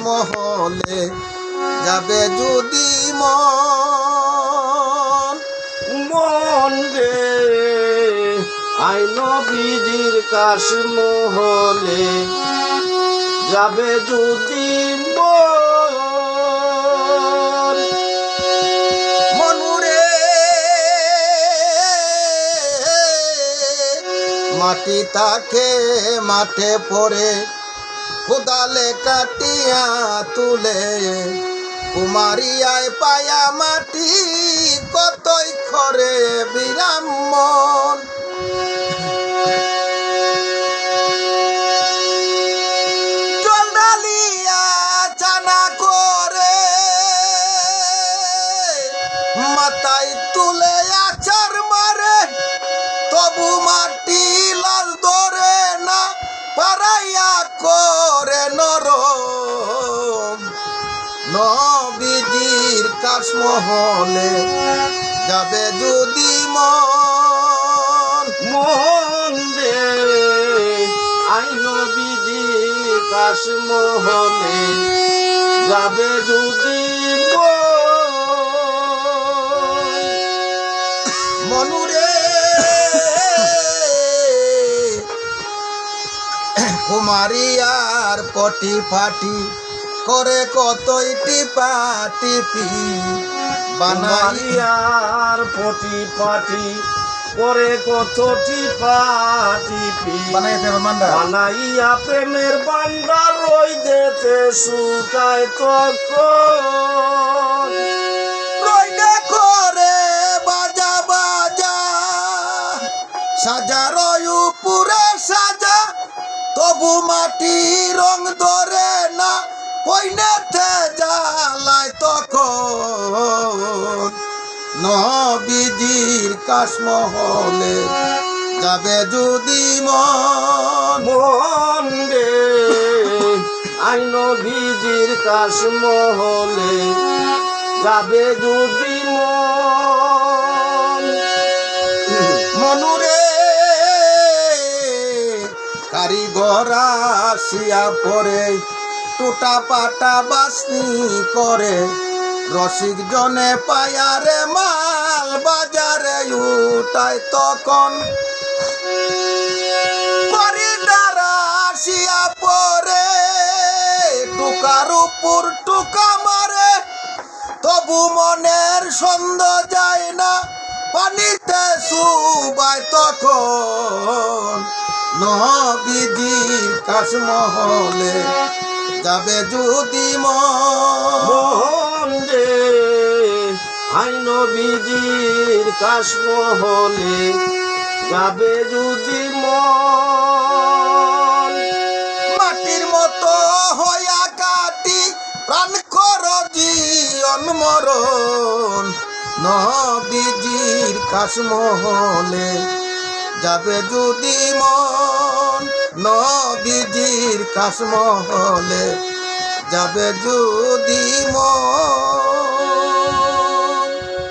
কাশমহলে যাবে যদি মন মন রে আই নবীজির কাশমহলে যাবে যদি মন মনুরে মাটি তাকে মাঠে পড়ে কোদালে কাটিয়া তুলে কুমারিয়ায় পায়া মাটি কতই খরে বিরামন জল ঢালিয়া চানা করে মাথায় তুলে আছার মারে তবু মাটি লাল ধরে না পারাইয়া করে নরম নবীজির কাশমহলে যাবে যদি মন মন রে আই নবীজির কাশমহলে যাবে যদি মনুরে কুমারিয়ার পটি ফাটি করে কতই টিপা টিপি বানাই বানাইয়ার পটি পাটি করে কত টিপা টিপি বানাই ফের মান্ডা বানাইয়া প্রেমের বান্দা রই দেতে শুকায় তখন রই দেখো রে বাজা বাজা সাজা রয় উপরে সাজা তবু মাটি রং ধরে না পয়নেতে জ্বালায় তখন নবীজির কাশমহলে যাবে যদি মন মন রে আই নবীজির কাশমহলে যাবে যদি মন মনুরে কারিগর আসিয়া পরে টুটা পাটা বাসনি করে রসিক জনে পায়ারে মাল বাজারে উঠায় তখন খরিদ্দার আসিয়া পরে টুকার উপর টুকা মারে তবু মনের ছন্দ যায় না পানিতে সুবায় তখন নবীজির কাশমহলে যাবে যদি মন রে আই নবীজির কাশমহলে যাবে যদি মন মাটির মতো হইয়া কাটি প্রাণ কর জীবন মরণ নবীজির কাশমহলে যাবে যদি মন নবীজির কাশমহলে যাবে যদি মন।